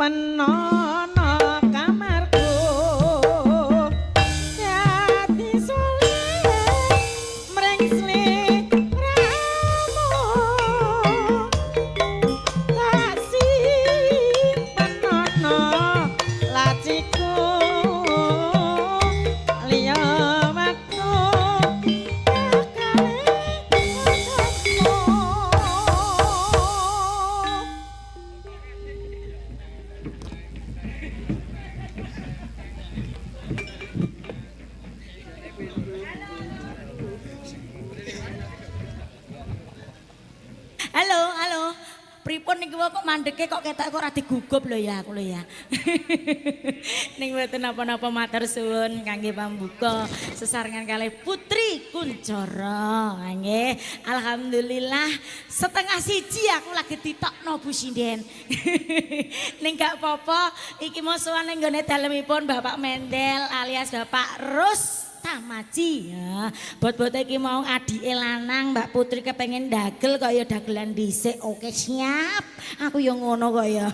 penono kamarku jati soleh mrengsli ramu tak penono laciku liya waktu kali Halo, halo. Pripun niki kok mandeke kok ketok kok ora digugup lho ya aku lho ya. Ning mboten napa-napa matur suwun kangge pambuka sesarengan kalih Putri Kuncoro. Nggih, alhamdulillah setengah siji aku lagi ditokno Bu Sinden. Ning gak apa-apa, iki mau sowan ning gone dalemipun Bapak Mendel alias Bapak Rus Tamaji ya. Bot-bot iki mau adike lanang Mbak Putri kepengen dagel kok ya dagelan dhisik. Oke siap. Aku ya ngono kok ya.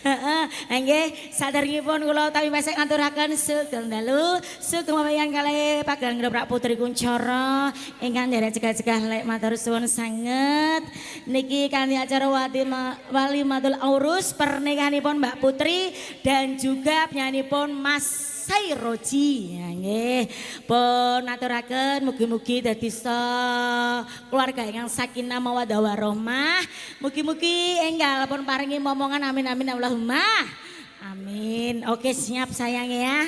Heeh. Nggih, saderengipun kula utawi mesek ngaturaken sugeng dalu, sugeng mayan kalih Pagelang Ngrebrak Putri Kuncoro ingkang nderek cegah-cegah lek matur suwun sanget. Niki kanthi acara Walimatul Aurus pernikahanipun Mbak Putri dan juga penyanipun Mas Sairoji ya nggih pun aturaken mugi-mugi dadi keluarga ingkang sakinah mawaddah warahmah mugi-mugi enggal pun paringi momongan amin amin Allahumma amin. Oke siap sayang ya.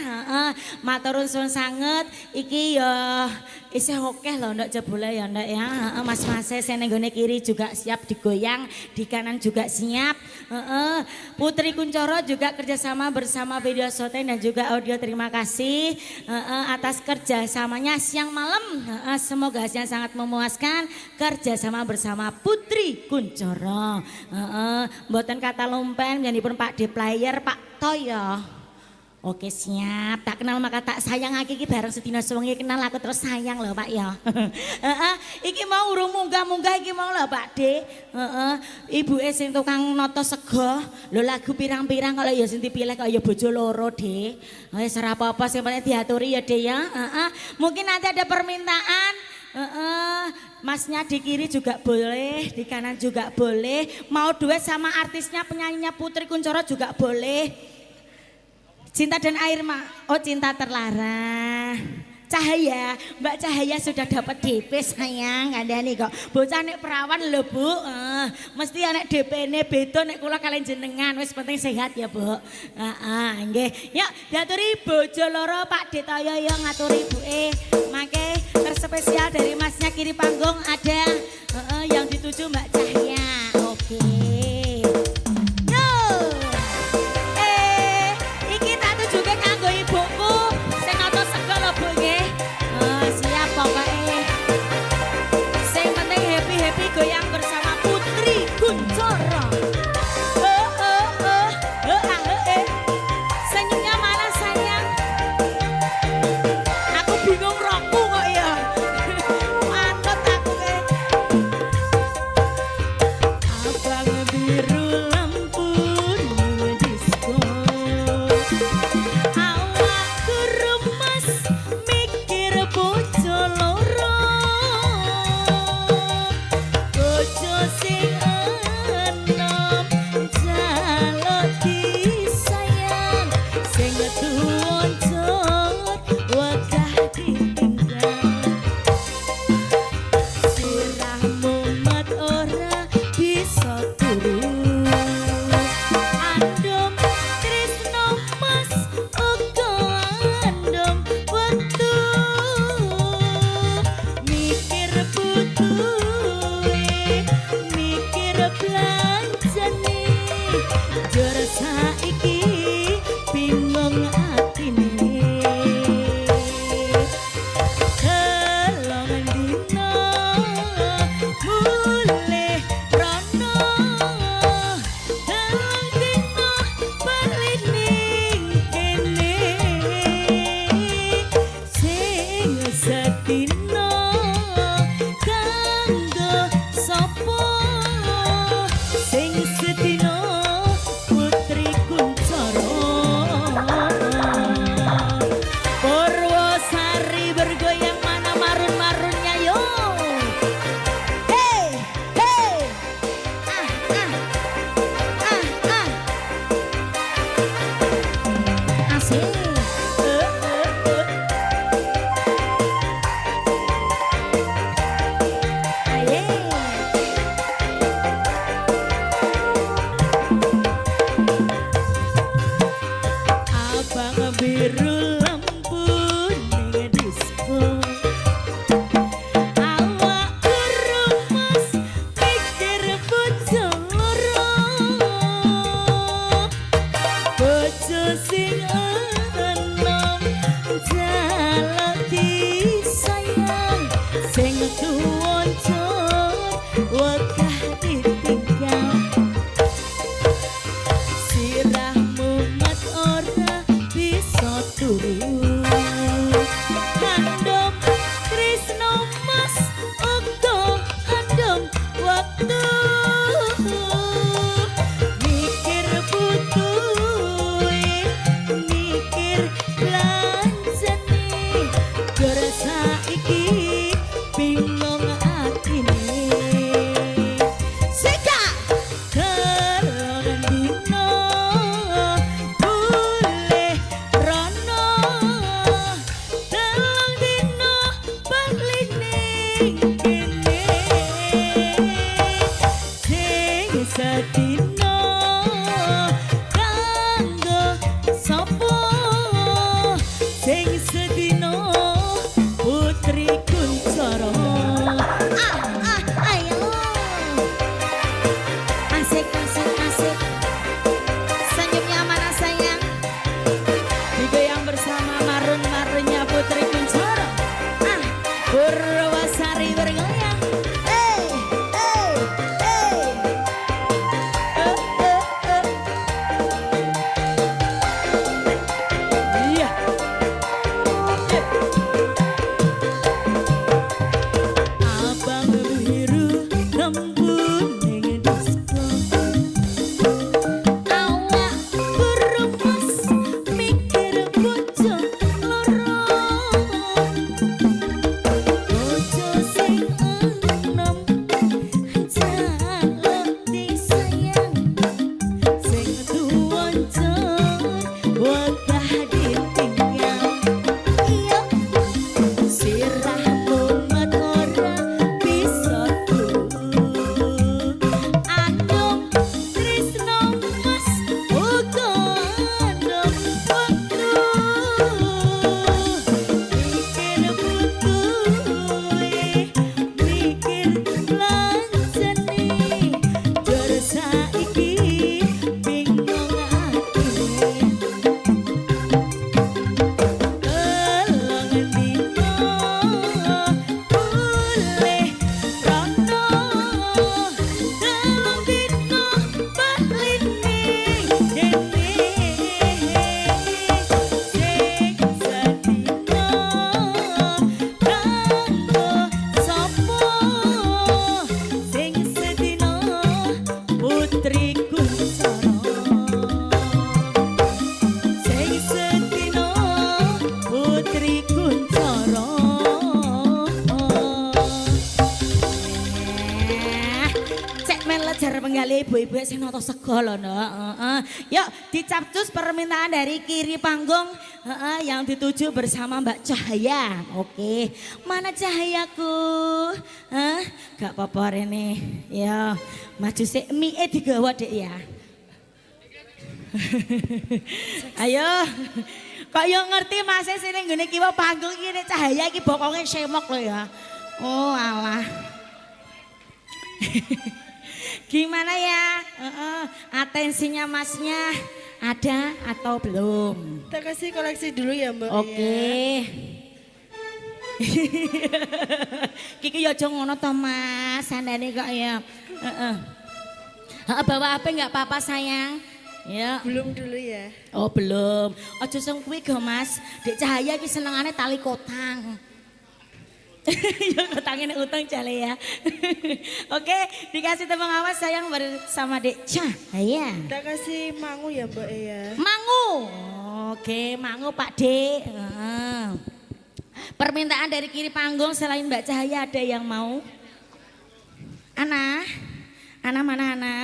Matur suwun sanget iki ya isih akeh lho ndak jebule ya ndak ya. Mas-mas sing ning gone kiri juga siap digoyang, di kanan juga siap. Putri Kuncoro juga kerjasama bersama Video Shooting dan juga audio. Terima kasih atas kerjasamanya siang malam. Semoga hasilnya sangat memuaskan kerjasama bersama Putri Kuncoro. Mboten kata lumpen nyanipun Pak D Player Pak Toyo. Oke siap, tak kenal maka tak sayang iki bareng sedina sewengi kenal aku terus sayang loh Pak ya. Iki mau urung munggah-munggah iki mau lho Pak D. Ibuke sing tukang noto sego, lho lagu pirang-pirang kalau ya sing dipilih kok ya bojo loro D. Wis ora apa-apa sing penting diaturi ya D ya. Mungkin nanti ada permintaan. Masnya di kiri juga boleh, di kanan juga boleh. Mau duet sama artisnya penyanyinya Putri Kuncoro juga boleh. Cinta dan air oh cinta terlarang. Cahaya, Mbak Cahaya sudah dapat DP sayang, kandhani kok. Bocah nek perawan lho Bu. Mesti anak DP-ne beda nek kula kalian jenengan. Wis penting sehat ya Bu. Nggih. Yuk diaturi bojo loro Pak Detoyo yo ngaturi ibuke. Mangke terspesial dari Masnya kiri panggung ada yang dituju Mbak Cahaya. Oke. Goyang bersama Putri Kuncoro. Senyumnya mana sayang? Aku bingung rokku kok ya. Manut aku ke. sedina kanggo sapa sing sedina putri kuncoro ayo asik asik asik senyumnya mana sayang digoyang bersama marun-marunnya putri kuncoro Purwasari bergoyang iya abang biru lembut ning disko awak beremas mikir bojo loro bojo sing enom jaluk disayang sing duwancur wegah ditinggal iya sirahmu mat ora bisa adem tresno mas uga adem waktu mikir butuhe mikir lancene jur saiki bingung atine elongan dino boleh rono dalam dino baline kene sing sedina kanggo sapa sing sedina putri kuncoro sing sedina putri kuncoro cek melejar penggali ibu-ibu sing nata sego lho yuk dicapcus permintaan dari kiri panggung yang dituju bersama Mbak Cahaya oke mana cahayaku gak apa-apa Rene ya maju sik mie digawa dek ya ayo kok yo ngerti Mas sing ngene kiwa panggung iki nek Cahaya iki bokonge semok lho ya oh alah gimana ya atensinya Masnya ada atau belum Kita kasih koleksi dulu ya Mbak. oke Kiki yo aja ngono to Mas sandane kok ya bawa apa enggak apa-apa sayang ya Belum dulu ya. oh belum aja sing kuwi go Mas Dek Cahaya iki senengane tali kotang ya kotangnya utang jale ya oke dikasih tepung awas sayang bersama Dek Cahaya Kita kasih mangu ya Mbak ya. mangu oke mangu Pak Dek permintaan dari kiri panggung selain Mbak Cahaya ada yang mau Ana mana Ana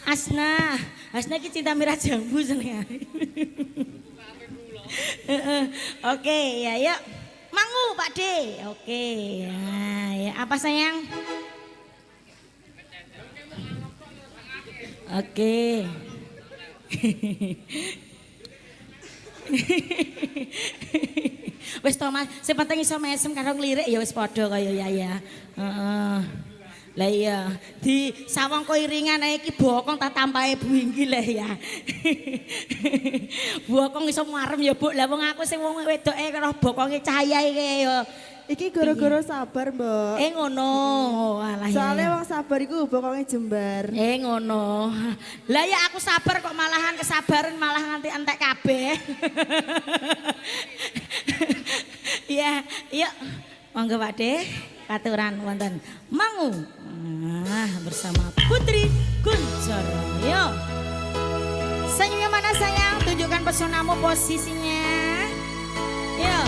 Asna ki cinta merah jambu seneng oke ya yuk mangu Pak D oke ya apa sayang oke wis to Mas sing penting iso mesem karo ngelirik ya wis padha kaya ya lah iya di sawangko iringan ae iki bokong tak tampahe buinggi lah ya bokong iso marem ya Bu lah wong aku sing wong wedoke karo bokonge Cahaya iki ya Iki gara-gara sabar Mbak. ngono alah Soalnya wong sabar iku bokonge jembar. ngono lah ya aku sabar kok malahan kesabaran malah nganti entek kabeh ya yuk monggo Pak De katuran wonten mangu bersama Putri Kuncoro yuk senyumnya mana sayang tunjukkan pesonamu posisinya yuk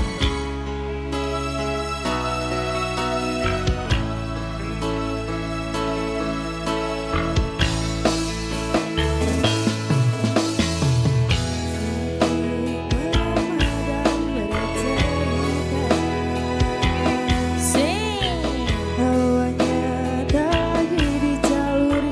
Hawanya tadi di jalur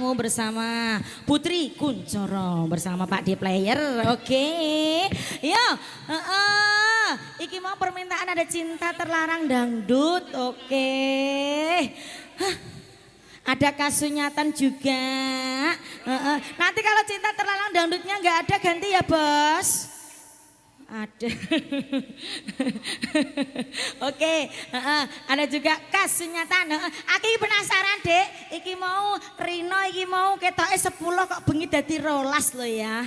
kamu bersama Putri Kuncoro bersama Pak D Player. Oke. Yo, iki mau permintaan ada cinta terlarang dangdut. Oke. Hah. Ada kasunyatan juga. Nanti kalau cinta terlarang dangdutnya nggak ada ganti ya bos. Ada. Oke, ada juga kasunyatan. Aku penasaran dek. Iki mau Rino, iki mau ketoke 10 kok bengi dadi 12 lho ya.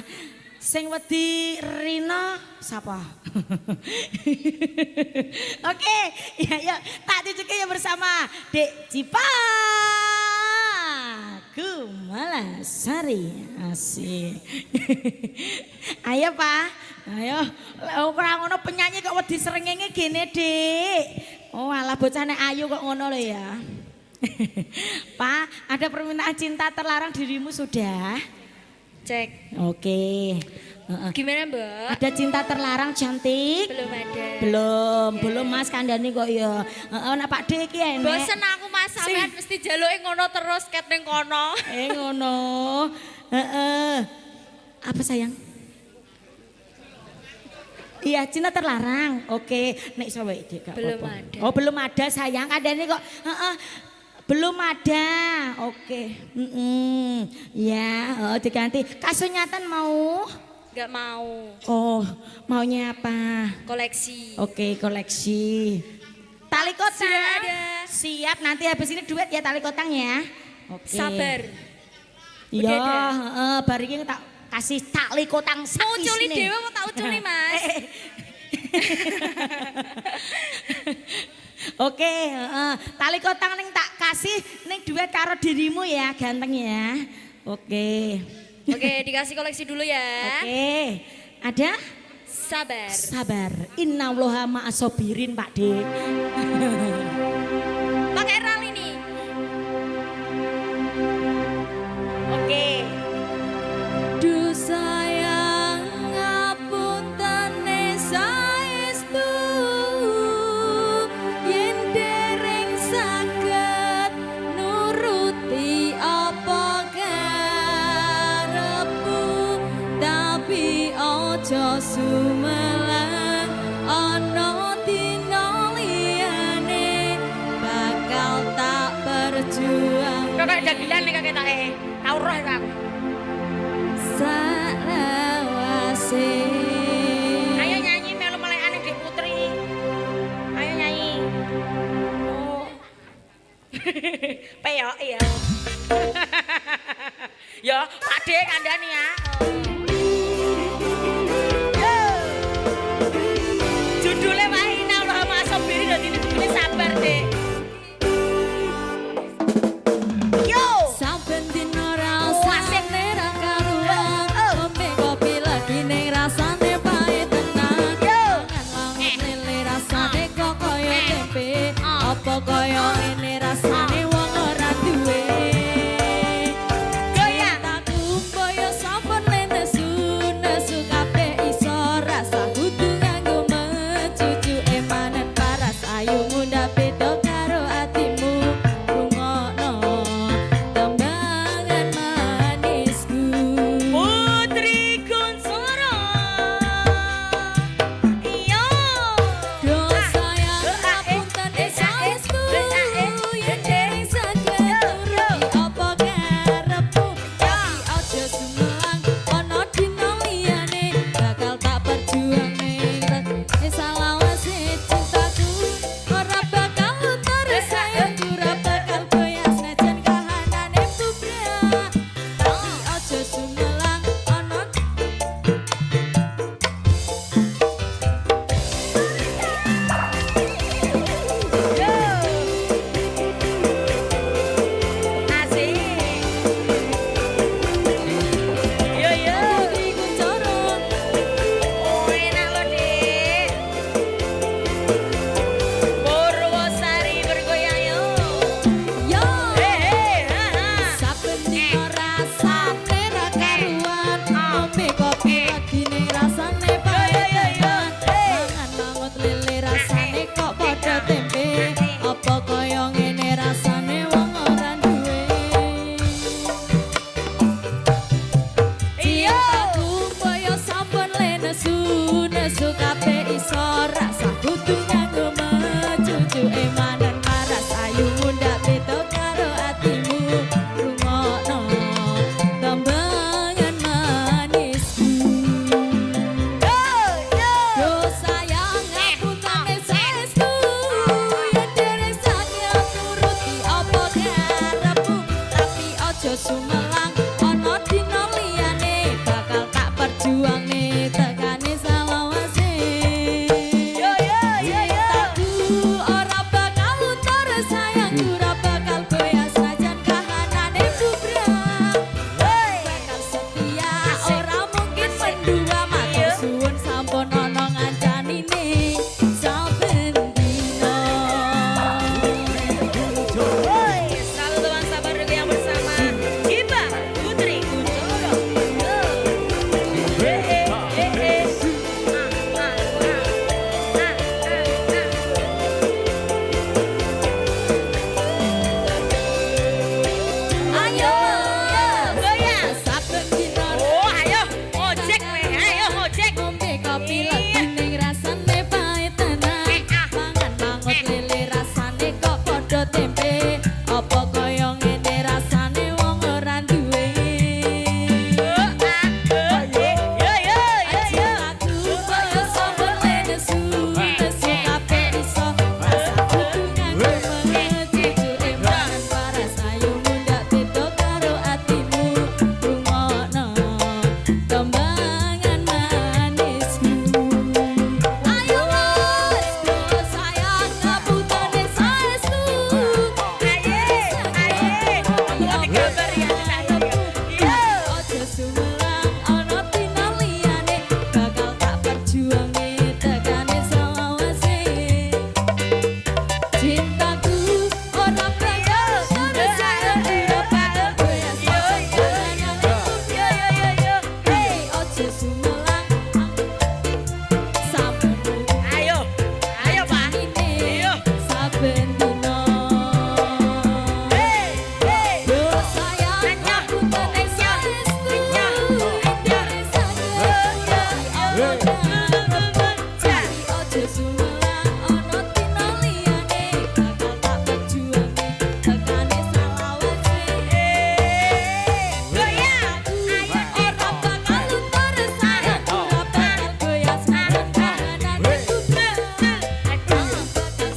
Sing wedi Rino siapa? Oke, ya tak tunjukin ya bersama Dek Cipa. Kumalasari asik. Ayo Pak, ayo. Ora ngono penyanyi kok wedi srengenge gene, Dik. Oh, alah bocahne ayu kok ngono lho ya. Pak, ada permintaan cinta terlarang dirimu sudah? Cek. Oke. Gimana Mbak? Ada cinta terlarang cantik? Belum ada. Belum Mas kandhani kok ya. Nek Pak D iki enek. Bosen aku Mas sampean mesti jaluke ngono terus ket ning kono. Ngono. Apa sayang? Iya, cinta terlarang. Oke, nek iso wae Dik. Belum ada. Oh, belum ada sayang. Kandhani kok belum ada. Oke. Ya, diganti. Kasunyatan mau? Gak mau. Oh, maunya apa? Koleksi. Oke, koleksi. Tali kotang. Sudah ada. Siap, nanti habis ini duet ya tali kotang ya. Oke. Sabar. Iya, Udah ada. bar iki tak kasih tali kotang sak Mau uculi isine. dhewe mau tak uculi Mas. Oke, tali kotang ning tak kasih ning duet karo dirimu ya, ganteng ya. Oke. Oke, dikasih koleksi dulu ya. Oke. Ada? Sabar. Sabar. Innallaha ma'asobirin Pak D. Pakai ral ini. Oke. Du sayang ngapuntene saestu yen dereng saged nuruti apa karepmu tapi aja sumelang ana dina liyane bakal tak berjuang. Kakak dagelan nih kakek take. Tau roh aku. Salawase. Ayo nyanyi melu melekane Dik Putri. Ayo nyanyi. Oh. Peyok ya. Ya, Pak D kandhani ya. Judulnya Wahina Allah Masobiri dadi judulnya sabar, Dek. Yo. Saben dino rasane ra karuan. Ngombe kopi lagi ning rasane pahit tenan. Mangan lele rasane kok koyo tempe. Apa koyo ngene rasane wong ora duwe. Goyang. Tak kumpoyo saben Kembangan manismu. Ayo wes, do sayang ngaputane saestu. Ojo sumelang ana tinaliyane, bakal tak perjuange tekane selawase. Cintaku ora bakal terus ora bakal goyah. Hey, ojo sumelang saben ini saben dina. Do sayang ngaputane saestu. Indire saged jadi ojo sumelang ana tinaliyane, bakal tak perjuange tekane selawase. Ora bakal terus ora bakal goyah sabenane bakal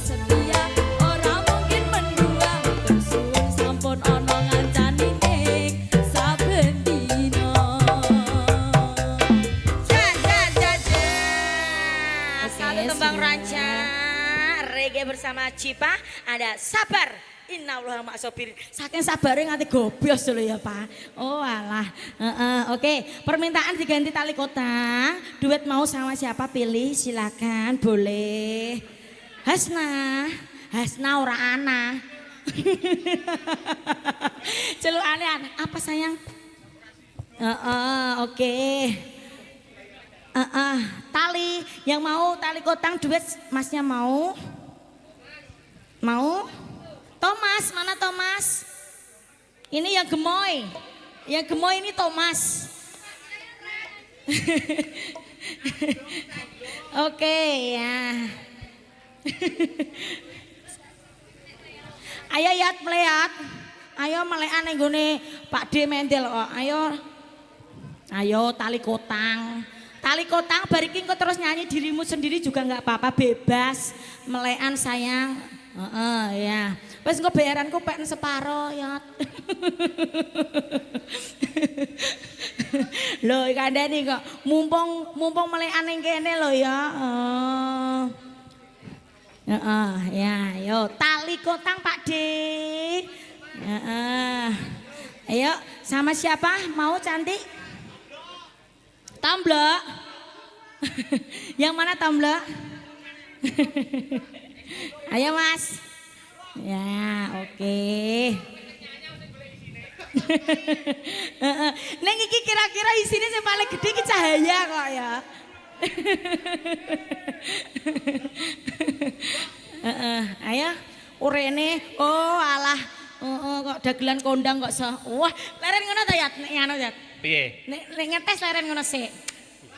setia, ora mungkin mendua. Bersuwun sampun ana ngancani ning saben dina. Satu tembang raja reggae bersama Cipa ada sabar. Innallaha ma'asobirin. Saking sabare nganti gobios lho ya, Pak. Oh alah. Oke, permintaan diganti tali kota. Duet mau sama siapa pilih silakan, boleh. Hasna. Hasna ora ana. Celukane ana. Apa sayang? Oke. Tali yang mau tali kotang duet masnya mau? Mau? Thomas, mana Thomas? Ini yang gemoy. Yang gemoy ini Thomas. Oke ya. Ayo Yat melihat. Ayo melekan ning gone Pak D mendel kok. Ayo tali kotang. Tali kotang bariki engko terus nyanyi dirimu sendiri juga nggak apa-apa, bebas. Melekan sayang. Ya. Wes engko bayaranku pek separo ya. Loh kandhani kok mumpung melekan ning kene lho ya. Ya, yo tali kotang Pak D. Ayo sama siapa mau cantik? Tamblok. Yang mana Tamblok? Ayo Mas. Ya, oke. Neng iki kira-kira isine sing paling gede iki cahaya kok ya. Ayo urene. Oh alah. Kok dagelan kondang kok wah, leren ngono ta ya? Nek ngono ya. Piye? Nek ngetes leren ngono sik.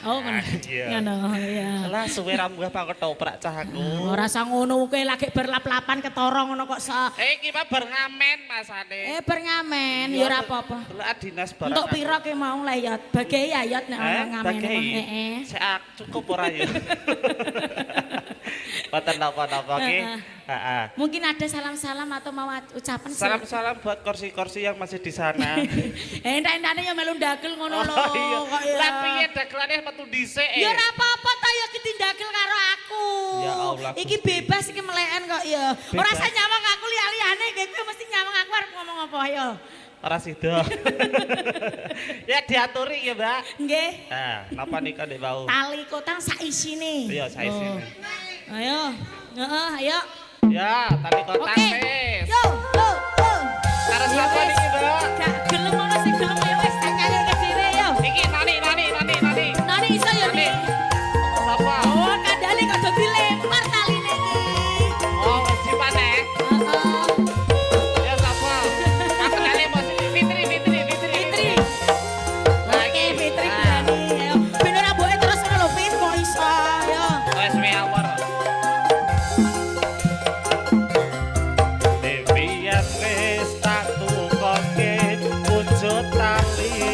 Oh ngono. Iya. Ngono ya. Lah suwe ra munggah pak ketoprak cah aku. Ora usah ngono kowe lagi berlap-lapan ketara ngono kok Iki mah bar ngamen masane. bar ngamen ya ora apa-apa. Delok dinas barang. Entuk pira ki mau lah ya. Bagi ya nek ana ngamen Sik cukup ora ya. Boten napa-napa ki. Heeh. Mungkin ada salam-salam atau mau ucapan sih. Salam-salam buat kursi-kursi yang masih di sana. Entak-entakne ya melu ndagel ngono lho Iya. kok ya. Lah piye dagelane metu dhisik. Ya ora apa-apa ta ya ditindakil karo aku. Ya Allah. Iki bebas iki meleken kok ya. Ora usah nyawang aku liya-liyane kowe mesti nyawang aku arep ngomong apa ya. Ora sida. Ya diaturi ya, Mbak. Nggih. Napa nika Dek Bau? Tali kotang sak isine. Iya, sak isine. Ayo. Heeh, ayo. Ya, tali kotak Oke. wis. Yo. Karo sapa niki, Mbak? Gak gelem ono sing gelem ayo wis tak nyanyi ke dhewe yo. Iki nani. Nani iso ya Nani. nih. Sapa? Oh, kandhane kok do dilempar taline iki. Oh, sipane. Heeh. Ya sapa? Aku kali mau Fitri. Fitri. Oke, Fitri berani. Ayo. Ben ora mboke terus ngono lho, Fit, kok iso. Ayo. Wes me awor. Dewian wis tak tukoke wujud tali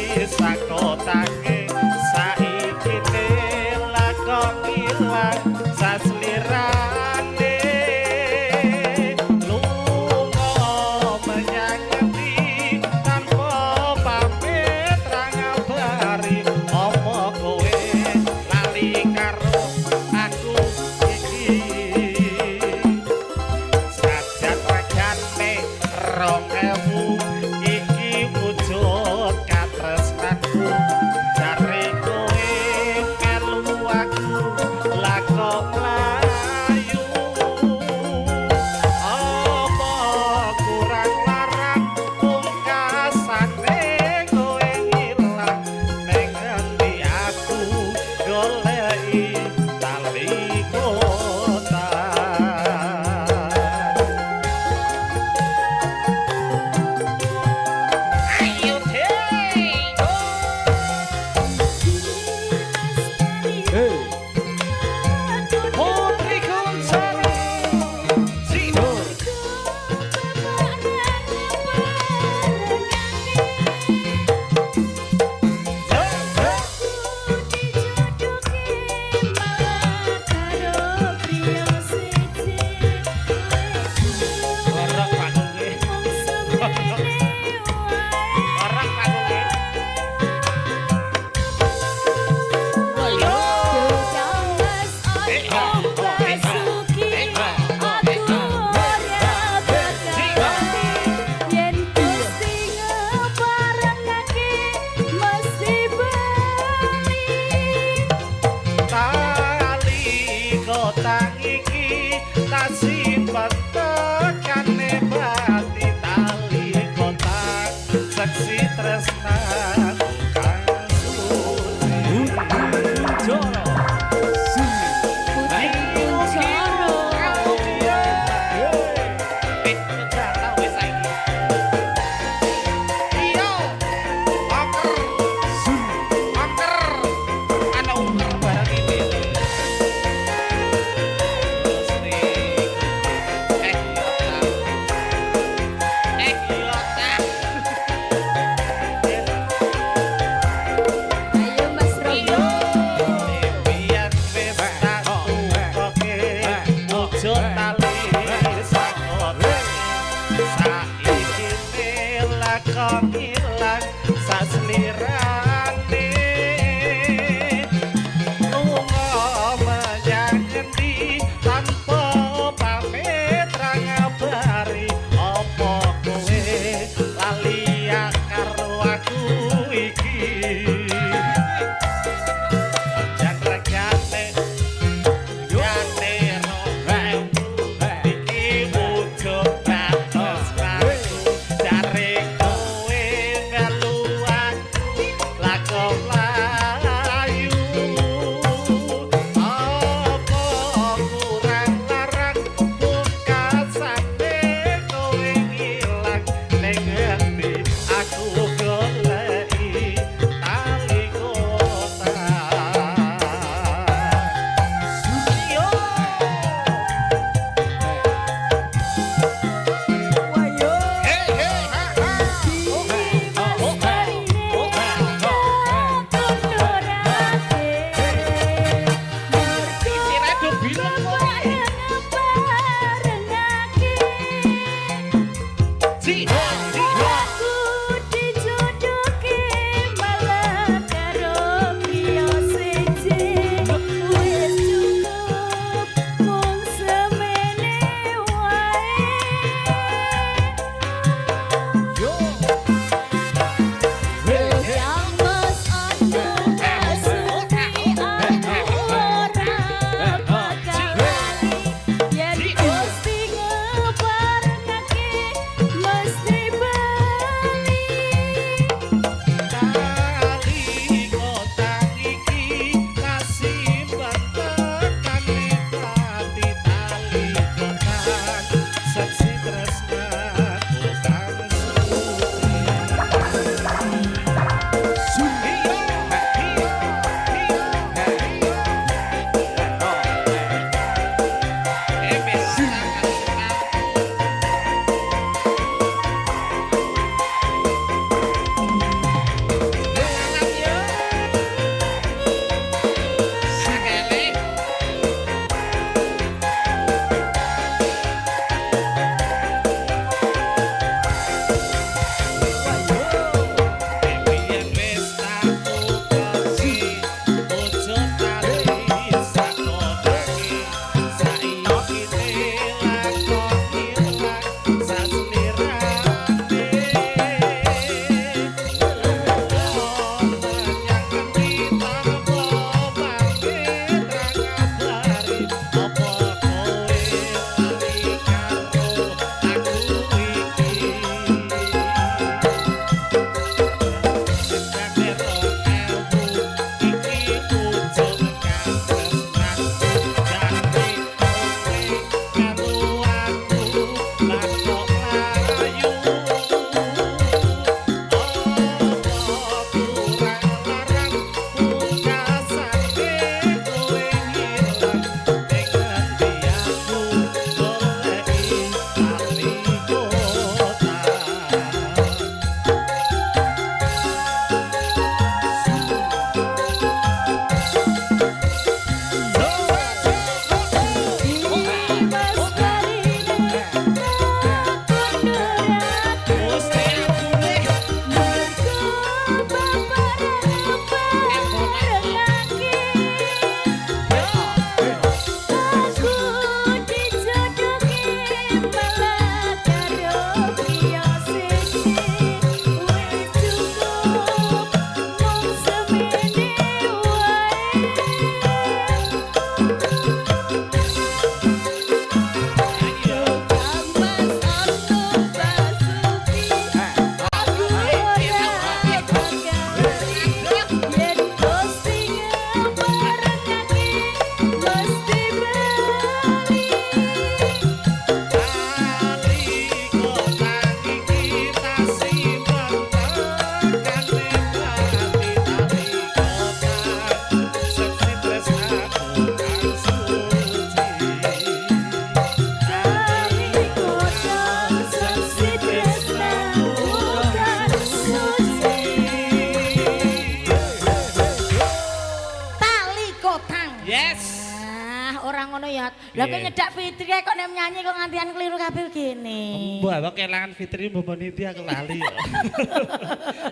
ora ngono ya. Lah kok nyedak Fitri kae kok nek nyanyi kok ngantian keliru kabeh gene. Mbah kelangan Fitri mbok niti aku lali.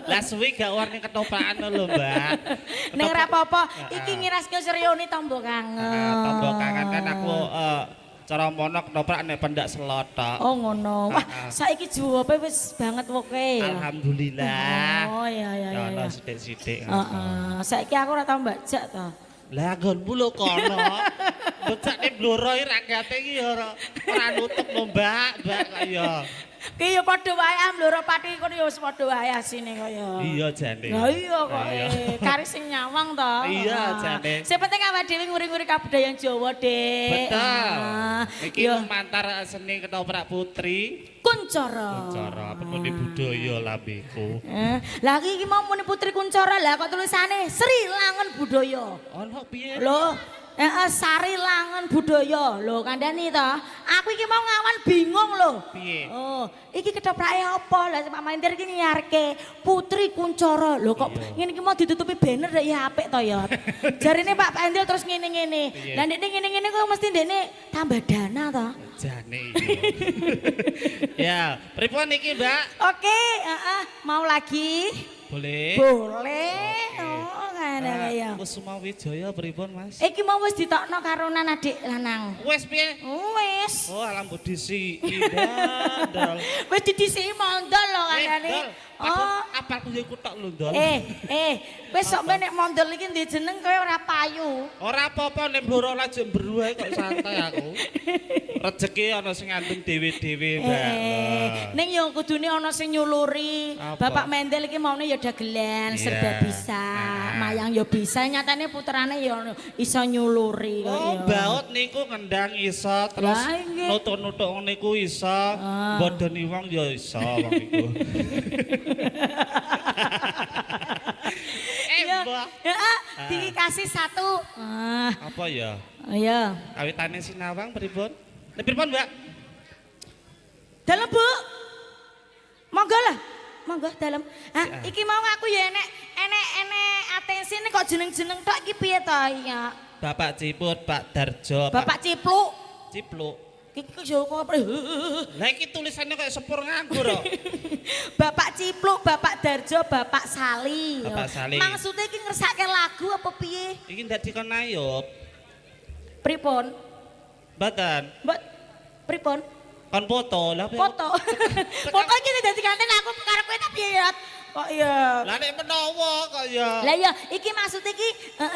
Lah suwi gak warni ketopaan lho, Mbak. Ning ora apa-apa, iki ngiraske Srioni tombo kangen. Tombo kangen kan aku cara mono ketoprak nek pendak selot tok. Oh ngono. Wah, saiki juwope wis banget woke ya. Alhamdulillah. Oh iya iya iya. Ono sithik-sithik. Heeh. Saiki aku ora tau mbajak to. Lah nggonmu lho kono. Becake bloro iki rakyate iki ora nutup lho, Mbak kaya. Ki ya padha wae ambloro pati kono ya wis padha wae asine kaya. Iya jane. Lah iya kok kari sing nyawang to. Iya jane. Sing penting awake dhewe nguri-nguri kabudayan Jawa, Dik. Betul. Iki Yo. mantar seni ketoprak putri. Kuncara. Cara pemudi budaya lambeku. Lah iki mau muni Putri Kuncara lah kok tulisane Sri Langen Budaya. Ono piye? Loh, Sari Langen Budaya. Lho kandhani to. Aku iki mau ngawan bingung lho. Piye? Oh, iki ketoprake apa? Lah Pak Mandir iki nyiarke Putri Kuncara. Lho kok ngene iki mau ditutupi banner ya apik to ya. Jarine Pak Mandir terus ngene-ngene. Lah nek ngene-ngene kok mesti ndekne tambah dana to. Jane iki. Ya, pripun iki, Mbak? Oke, mau lagi? Boleh. Boleh. Oh, ngene ya. Kusuma Wijaya pripun, Mas? Iki mau wis ditokno karo adik lanang. Wes piye? Wis. Oh, alam bodisi. Indal. Wis didhisiki mondol lho kandhane. Oh, Apa aku yo tok lho, Ndol. Wis sok nek mondol iki ndek jeneng kowe ora payu. Ora apa-apa nek bloro lajeng beru ae kok santai aku. Rezeki ana sing ngandung dhewe-dhewe, Mbak. Ning yo kudune ana sing nyuluri. Apa? Bapak Mendel iki maune ya dagelan, serba bisa. Mayang ya bisa, nyatane puterane ya iso nyuluri kok Oh, ya. baut niku ngendang iso, terus Lah, nggih. nutuk-nutuk niku iso, bodoni wong ya iso wong iku. Mbak. Dikasih satu. Apa ya? Ayo. Kawitane sinawang pripun? Nek pripun, Mbak? Dalam, Bu. Monggo lah. Monggo dalam. Iki mau aku ya enek atensi nek kok jeneng-jeneng tok iki piye to ya? Bapak Ciput, Pak Darjo, Bapak Cipluk. Cipluk. Iki yo kok Lah iki tulisannya kayak sepur nganggur kok. Bapak Cipluk, Bapak Darjo, Bapak Sali. Bapak Sali. Maksudnya iki ngersake lagu apa piye? Iki ndak dikon ayub. Pripun? Mboten. Mbak pripun? Kon foto lah. Foto. Foto iki dadi kanten aku karo kowe ta piye ya? Kok iya. Lah nek menawa kok ya. Lah ya, iki maksud iki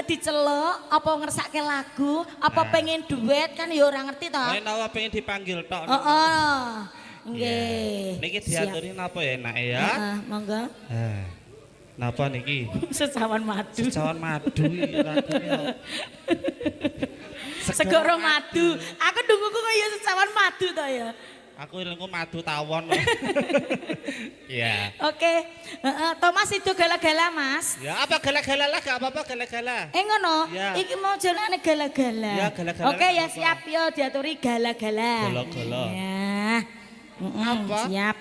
diceluk apa ngersake lagu, apa pengen duet kan ya ora ngerti to. Nek nawa pengen dipanggil tok. Heeh. Nggih. Niki diaturi napa ya enake ya? Heeh, monggo. Napa niki? Sesawan madu. Secawan madu iki lagune. Segoro madu. Aku dunguku kok ya sesawan madu to ya. Aku ilmu madu tawon. Ya. Oke. Thomas itu gala-gala, Mas. Ya apa gala-gala lah gak apa-apa gala-gala. Ngono. Ya. Iki mau jalane gala-gala. Ya, gala-gala. Oke ya apa? siap yo diaturi gala-gala. Gala-gala. Ya. Apa? Siap.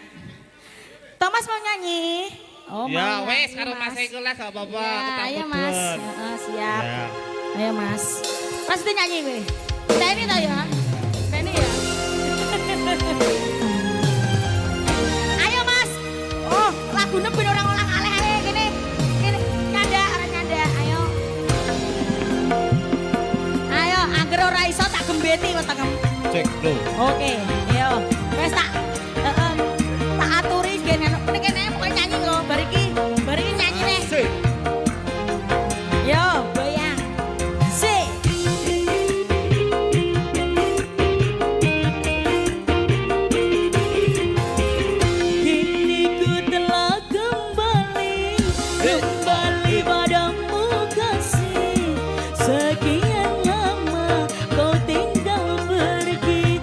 Thomas mau nyanyi? Oh, Ya mau wes nyanyi, karo Mas Eko lah gak apa-apa. Ya, ayo ketambudun. Mas. Siap. Ya. Ayo Mas. Mas itu nyanyi kowe. Teni to ya. Teni ya. Ayo Mas. Oh, lagune ben ora ngolah kaleh ae kene. Kene nyanda, ora nyanda. Ayo. Ayo, angger ora iso tak gembeti wis tak Cek lho. Oke, ayo. Wes tak tak aturi gen anu kene pokoke nyanyi lho. Bar iki nyanyi nih. Sik. Yo, goyang. Sik. Kini ku telah kembali padamu kasih. Sekian lama kau tinggal pergi.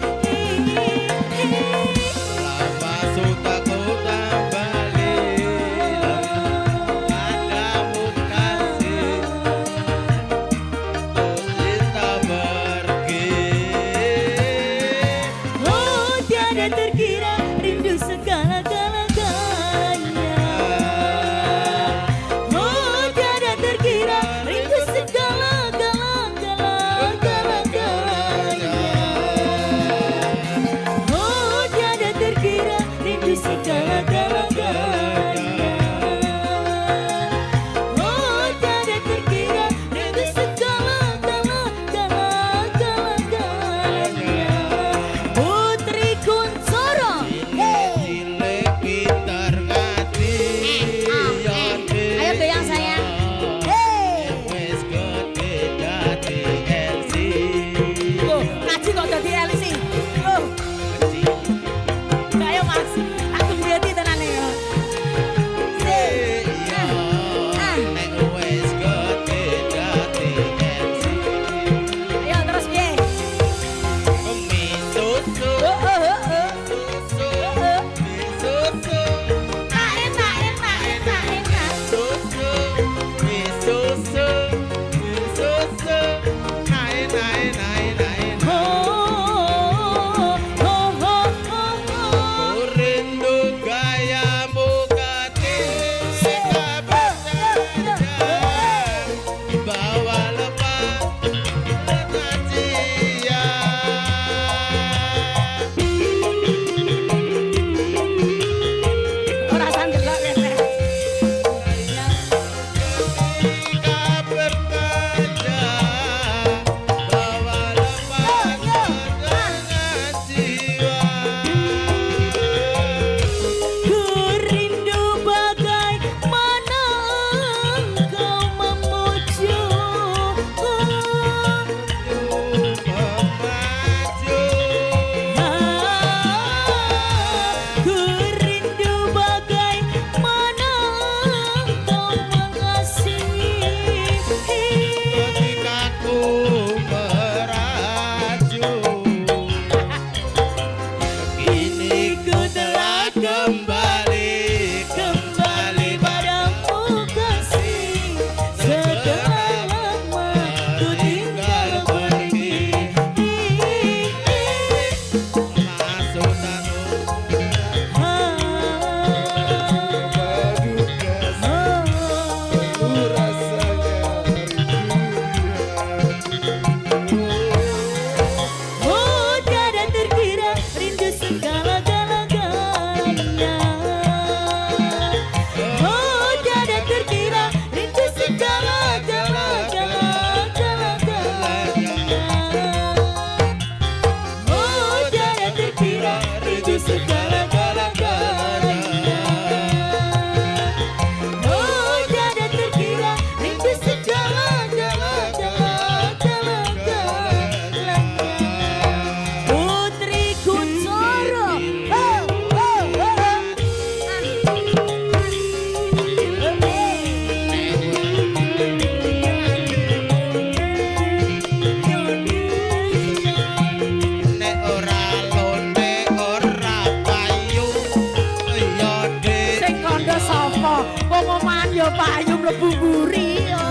mlebu mburi yo.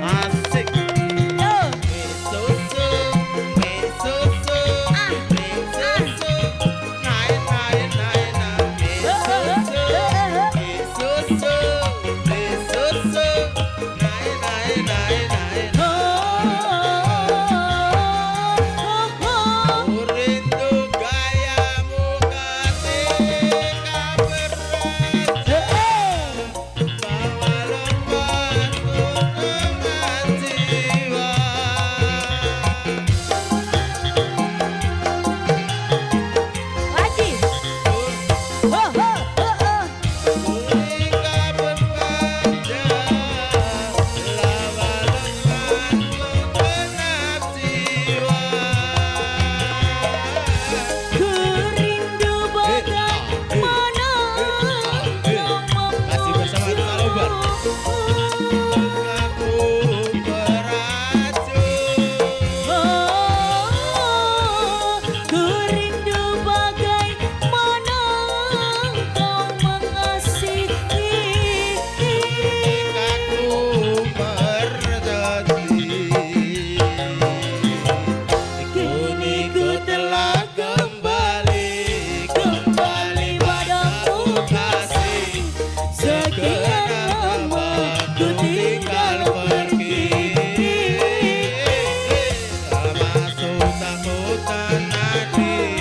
Asik. Yo. Susu, susu, susu, naik, naik, naik, naik. Susu, susu, susu, naik, naik, naik, naik. Rindu gayamu ketika berraja, bawa lemparku dengan jiwa. Lagi. Ho ho ho ho. Ketika berraja, bawa lemparku dengan jiwa. Ku rindu bagaimana Masih bersama Duta Lobar. Aku beracun. Ku rindu bagaimana kau mengasihi. Aku berjanji, kini ku telah kembali padamu kasih. Sekian lama ku tinggal pergi, termasuk takutan hati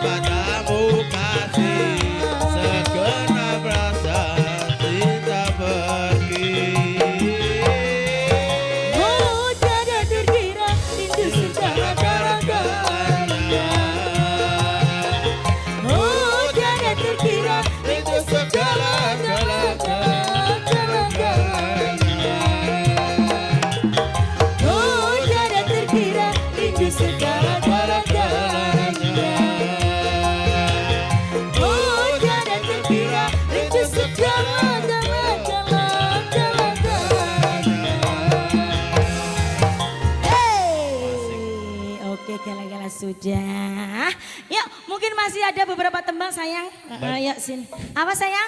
padamu kasih. Segenap rasa cinta pergi. Oh, tiada terkira rindu segala-galanya. Oh, tiada terkira rindu segala-galanya. Oh, tiada terkira rindu segala-galanya. Oh, tiada terkira rindu segala-galanya. Oke, gala-gala sudah. Yuk, mungkin masih ada beberapa tembang sayang. Yuk sini. Apa sayang?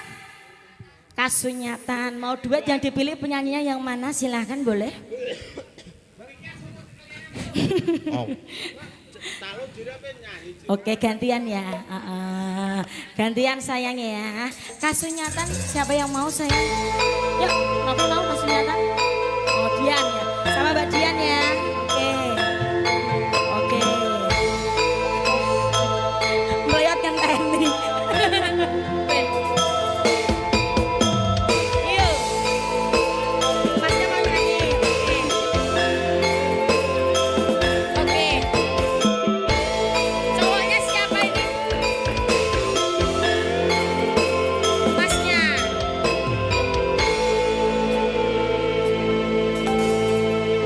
Kasunyatan. Mau duet yang dipilih penyanyinya yang mana? Silahkan boleh. Oh. Oke, gantian ya. Gantian sayang ya. Kasunyatan siapa yang mau sayang? Yuk, Novi mau kasunyatan? Oh, Dian ya. Sama Mbak Dian ya. Oke. Oke. Melihatkan teknik. Yuk. Masnya mau nyanyi. Oke. Cowoknya siapa ini? Masnya.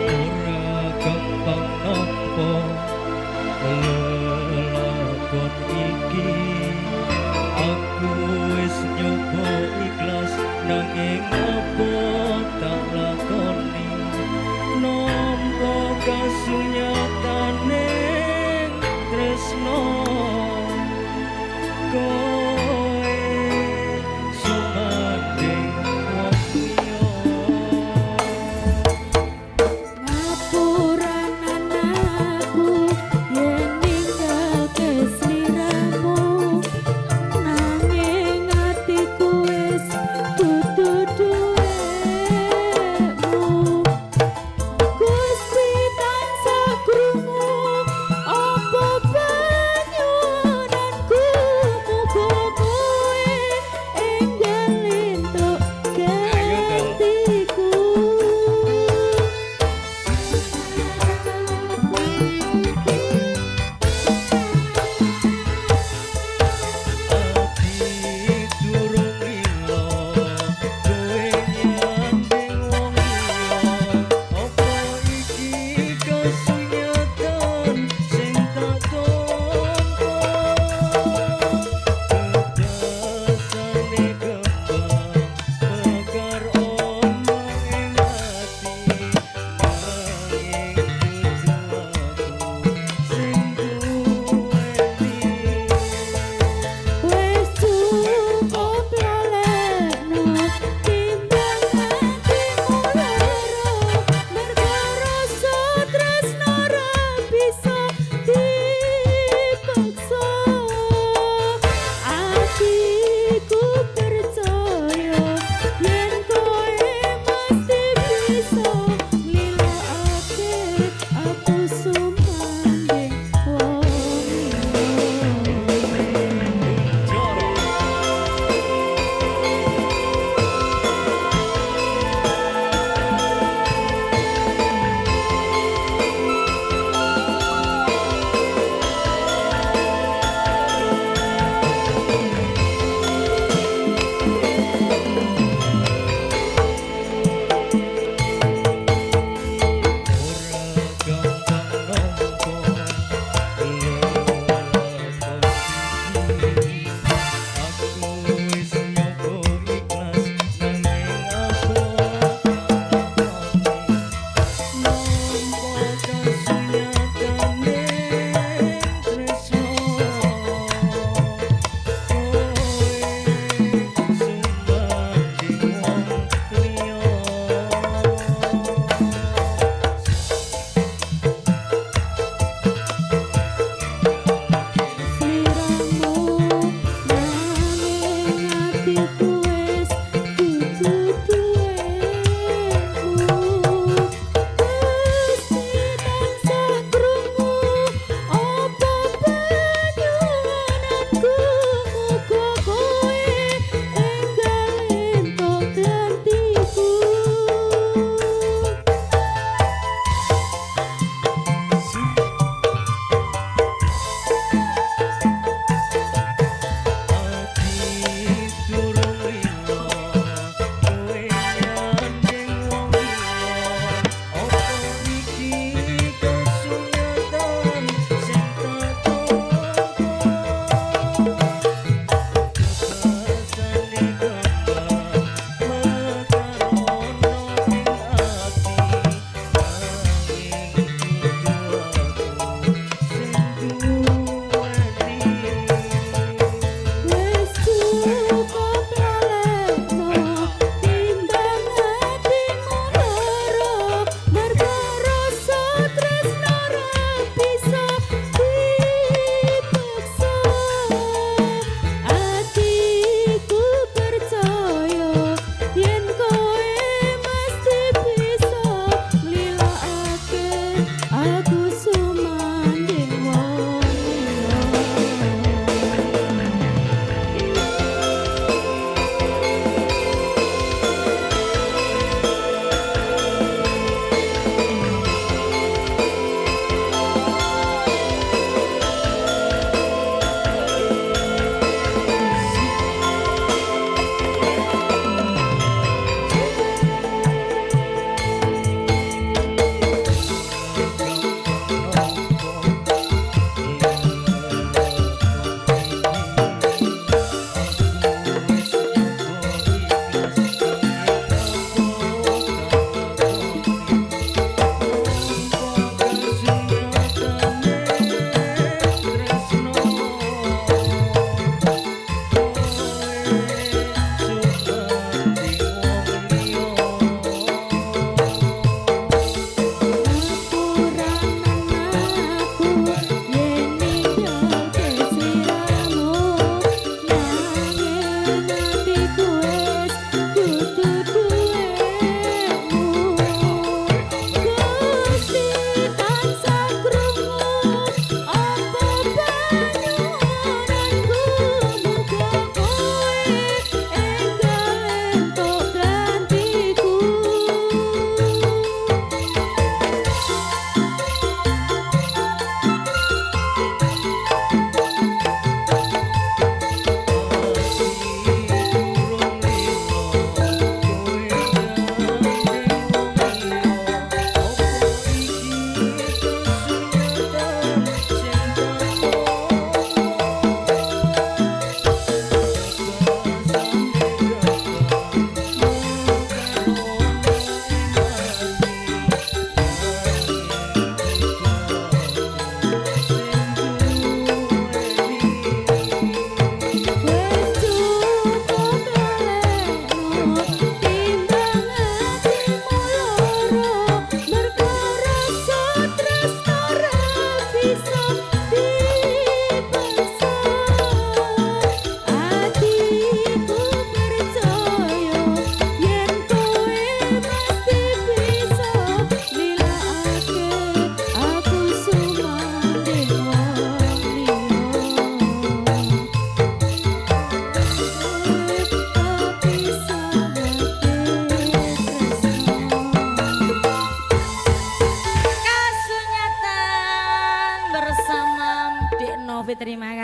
Ora gampang nopo lelakon iki, aku wis nyoba ikhlas nanging apa tak lakoni, nampa kasunyatane tresno kowe sumanding wong liya. Ngapuran anakku yen ninggal kesliramu, nanging atiku wis dudu duwemu. Gusti tansah krungu apa panyuwunanku, muga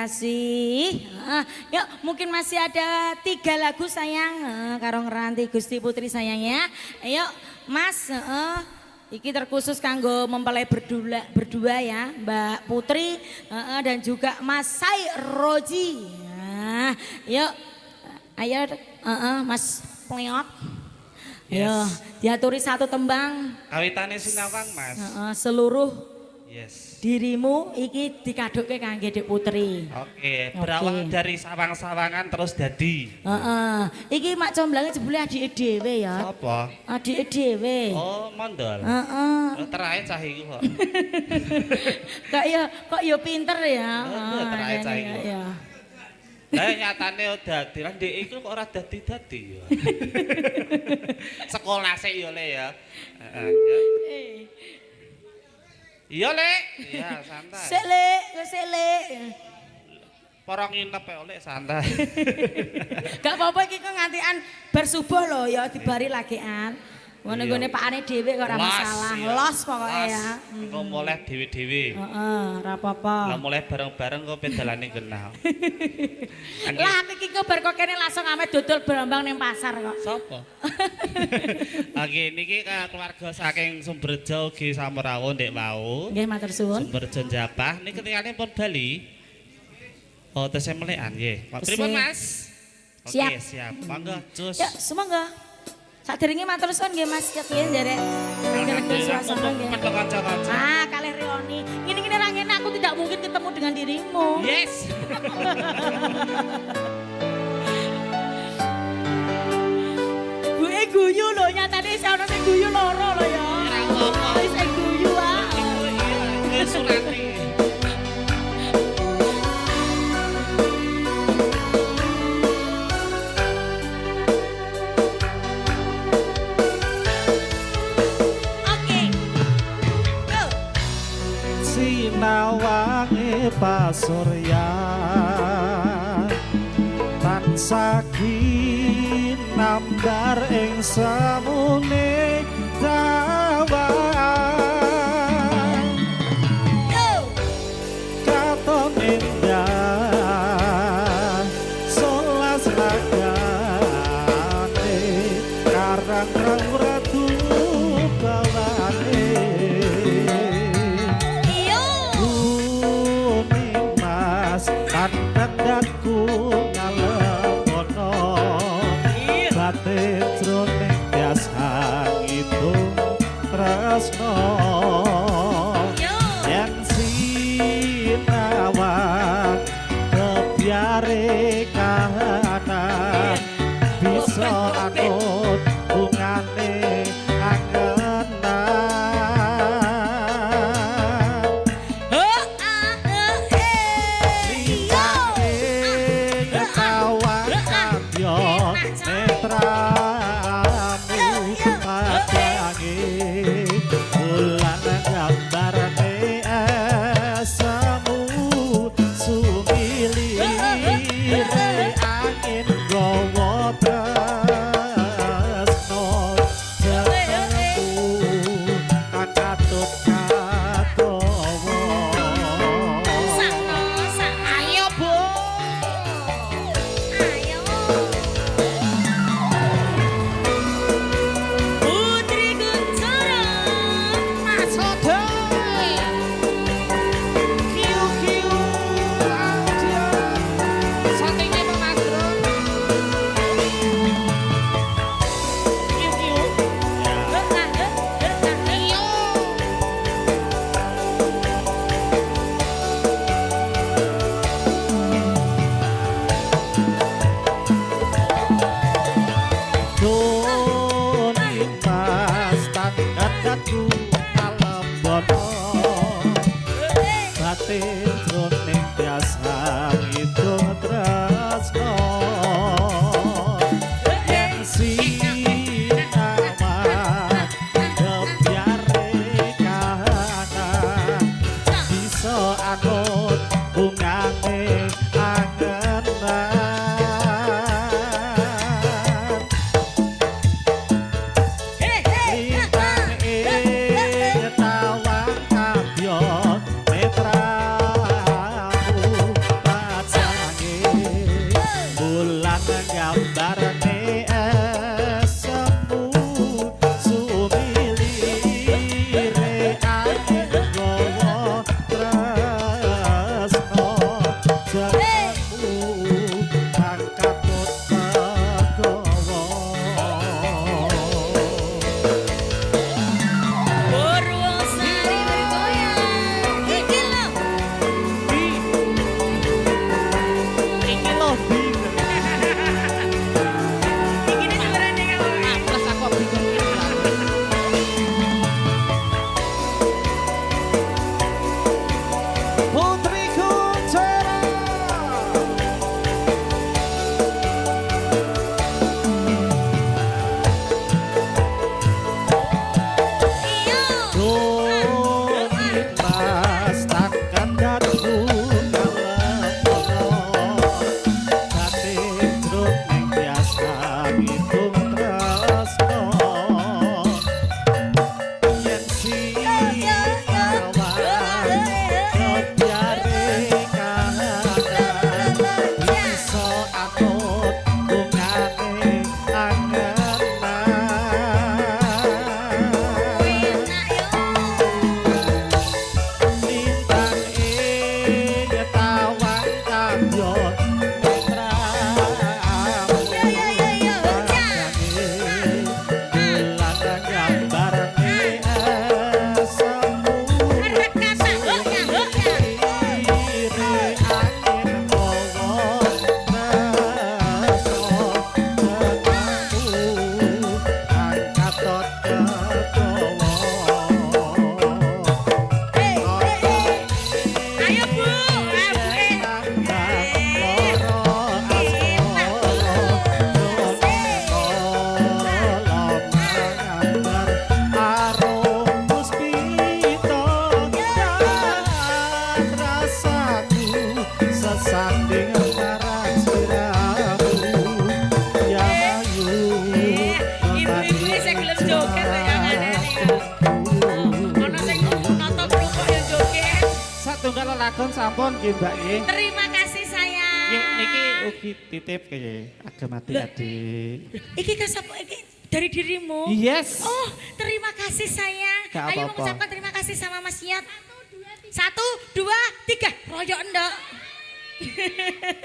kasih. Yuk, mungkin masih ada 3 lagu sayang. Karo ngeranti Gusti Putri sayangnya. Ayo, Mas. Iki terkhusus kanggo mempelai berdua ya, Mbak Putri dan juga Mas Sai Roji. Nah, yuk, ayo, Mas Pleot. Ayo, diaturi 1 tembang. Kawitane sinawang, Mas. Seluruh Yes. dirimu iki dikadoke kangge Dek Putri. Oke, berawal Oke. dari sawang-sawangan terus dadi. Iki mak comblange jebule adike dhewe ya. Apa? Adike dhewe. Oh, mondol. Terakhir cah iku kok. Kok ya pinter ya. Terakhir cah iku. Ya. Lah nyatane dadi, lan dhek iku kok ora dadi-dadi ya. Sekolah sik yo Le ya. Iya, Lek. Iya, santai. Sik, Para nginep ya, Lek, santai. Gak apa-apa iki kok ngantian bar subuh lho ya dibari lagian. Ngono-ngone pakane dhewe kok ora masalah. Los pokoke ya. Engko mulai dhewe-dhewe. Ora apa-apa. Lah mulai bareng-bareng kok pedalane kenal. Lah aku iki kok bar kok kene langsung ame dodol brambang ning pasar kok. Sopo? Oke, niki keluarga saking Sumberjo ugi sampurawu ndek wau. Nggih matur suwun. Sumberjo Japah niki ketinggalan pun Bali. Oh, tesih melekan nggih. Pripun, Mas? Oke, Siap. siap. Monggo, cus. Ya, semangga. Sadurunge matur suwun nggih Mas Kevin nderek. Ngerti suasana nggih. Metu kanca-kanca. Kalih Rioni. Ngene-ngene ra ngene aku tidak mungkin ketemu dengan dirimu. Yes. Gue guyu lho nyatane isih ana sing guyu loro lho ya. Ora apa-apa. Wis guyu ah. Iya, Surati. Oke. Go. Sinawange pasurya tansah ginambar ing samune dawan Go. katon endah solas lagane karang ratu bawane Iyo. kuning mas kandaku ngalemono batin jroning biasa ngitung tresno Yo. yen sinawang kebiare kahanan bisa anut bungane angenan kawan kadya netramu padange Ono sing nonton krupuk ya joget. Satunggal lelagon sampun nggih Mbak nggih. Terima kasih sayang. Nggih niki ugi titip kaya agem adik-adik. Iki kasapa iki dari dirimu? Yes. Oh, terima kasih sayang. Gak Ayo apa-apa. mengucapkan terima kasih sama Mas Yat. 1, 2, 3. Royok ndok.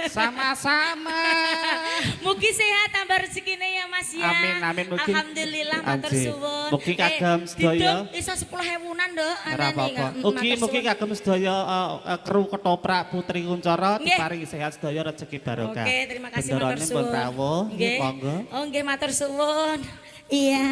Sama-sama. Mugi sehat tambah rezekine ya Mas ya. Amin, amin, mugi. Alhamdulillah matur Anjir. suwun. Mugi kagem sedaya. Didum iso 10.000-an nduk. Ora apa-apa. Mugi kagem sedaya kru ketoprak Putri Kuncoro Nggih. diparingi sehat sedaya rezeki barokah. Oke, terima kasih Benderane matur pun suwun. rawuh. Nggih. Monggo. Oh, nggih matur suwun. Iya.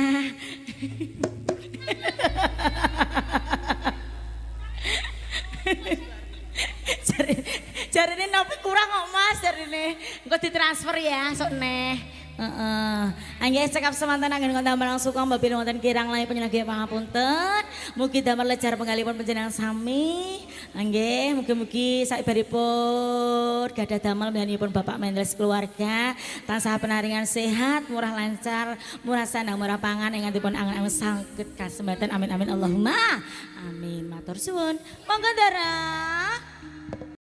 Jarine nopi kurang kok Mas jarine. Engko ditransfer ya sok neh. Heeh. Anggih cekap semanten anggen kontak marang suka mbabil wonten kirang lain panjenengan pangapunten. Mugi damel lejar penggalipun panjenengan sami. Anggih mugi-mugi saebaripun gadah damel mliyanipun Bapak Mendels keluarga tansah penaringan sehat, murah lancar, murah sandang, murah pangan ingkangipun angen-angen saged kasembatan. Amin amin Allahumma. Amin. Matur suwun. Monggo Ndara.